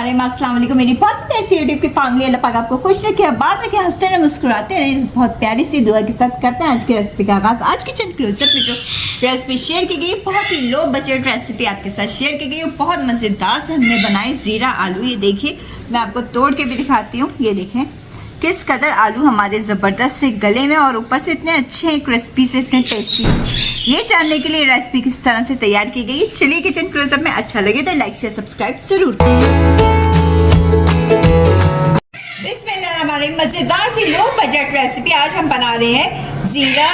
अस्सलाम वालेकुम। मेरी बहुत प्यारी सी यूट्यूब की फैमिली, अल्लाह पाक आपको खुश रखे, आबाद रखे, हंसते रहे, मुस्कुराते रहे। इस बहुत प्यारी सी दुआ के साथ करते हैं आज की रेसिपी का आगाज़। आज किचन क्लोजअप में जो रेसिपी शेयर की गई, बहुत ही लो बजट रेसिपी आपके साथ शेयर की गई, बहुत मज़ेदार से हमने बनाई ज़ीरा आलू। ये देखिए, मैं आपको तोड़ के भी दिखाती हूँ। ये देखें किस कदर आलू हमारे ज़बरदस्त से गले में और ऊपर से इतने अच्छे हैं, क्रिस्पी से, इतने टेस्टी से। ये जानने के लिए रेसिपी किस तरह से तैयार की गई, चलिए किचन क्लोजअप में। अच्छा लगे तो लाइक शेयर सब्सक्राइब जरूर करें। हमारी मज़ेदार सी लो बजट रेसिपी आज हम बना रहे हैं ज़ीरा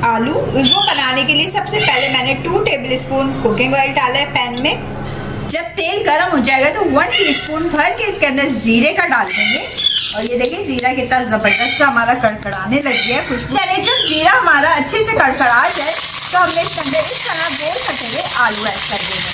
आलू। उसको बनाने के लिए सबसे पहले मैंने 2 टेबल स्पून कुकिंग ऑयल डाला है पैन में। जब तेल गर्म हो जाएगा तो 1 टीस्पून भर के इसके अंदर ज़ीरे का डाल देंगे। और ये देखिए ज़ीरा कितना ज़बरदस्त सा हमारा कड़कड़ाने लग गया है खुशबू। चलिए जब ज़ीरा हमारा अच्छे से कड़कड़ा जाए तो हमने इसके अंदर इस तरह गोल कटे हुए आलू ऐड कर देंगे।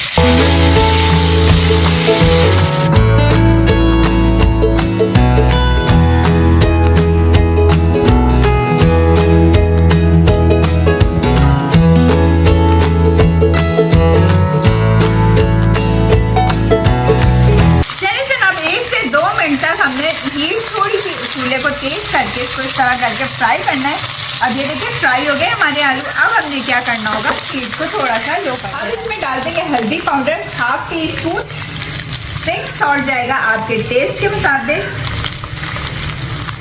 चूल्हे को तेज करके इसको इस तरह करके फ्राई करना है। अब ये देखिए फ्राई हो गए हमारे आलू। अब हमने क्या करना होगा, हीट को थोड़ा सा लो करना। अब इसमें डाल देंगे हल्दी पाउडर 1/2 टीस्पून, मिक्स सॉल्ट जाएगा आपके टेस्ट के मुताबिक।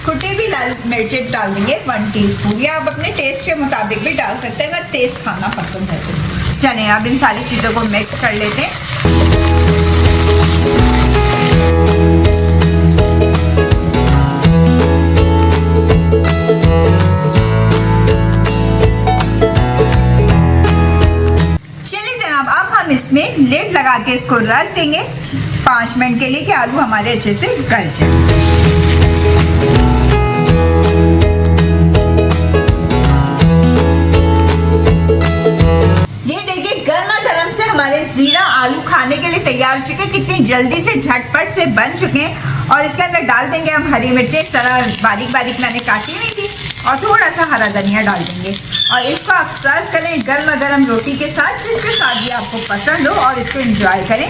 कुटी हुई लाल मिर्चें डाल देंगे 1 टीस्पून, या आप अपने टेस्ट के मुताबिक भी डाल सकते हैं अगर तेज खाना पसंद है तो। चलिए अब इन सारी चीज़ों को मिक्स कर लेते हैं। इसमें लिड लगा के इसको रख देंगे 5 मिनट के लिए कि आलू हमारे अच्छे से गल जाए। ये देखिए गर्मा गर्म से हमारे ज़ीरा आलू खाने के लिए तैयार हो चुके हैं। कितनी जल्दी से झटपट से बन चुके हैं। और इसके अंदर डाल देंगे हम हरी मिर्चें, इस तरह बारीक बारीक मैंने काटी हुई थी, और थोड़ा सा हरा धनिया डाल देंगे। और इसको आप सर्व करें गर्मा गर्म रोटी के साथ, जिसके साथ भी आपको पसंद हो, और इसको एंजॉय करें।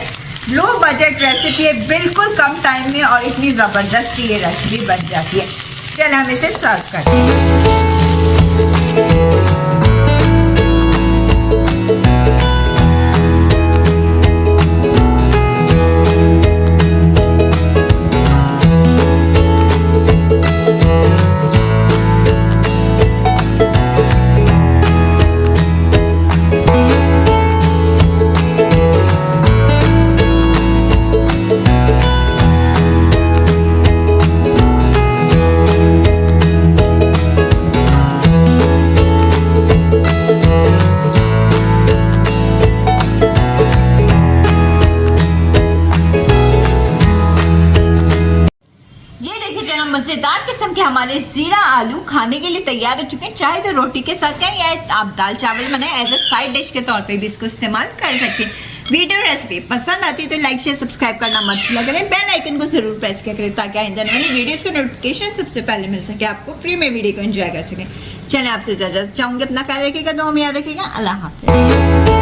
लो बजट रेसिपी है, बिल्कुल कम टाइम में, और इतनी ज़बरदस्त सी ये रेसिपी बन जाती है। चलिए हम इसे सर्व करते हैं। मज़ेदार किस्म के हमारे ज़ीरा आलू खाने के लिए तैयार हो चुके हैं। चाहे तो रोटी के साथ खाएं, या आप दाल चावल बनाएं, एज ए साइड डिश के तौर पे भी इसको इस्तेमाल कर सकते हैं। वीडियो रेसिपी पसंद आती है तो लाइक शेयर सब्सक्राइब करना मत भूलिए करें। बेल आइकन को जरूर प्रेस किया करें ताकि आइंदा वाली वीडियोस का नोटिफिकेशन सबसे पहले मिल सके, आपको फ्री में वीडियो को एंजॉय कर सकें। चलें आपसे इजाज़त चाहूँगी, अपना ख्याल रखिएगा, दुआ में याद रखिएगा। अल्लाह हाफ़िज़।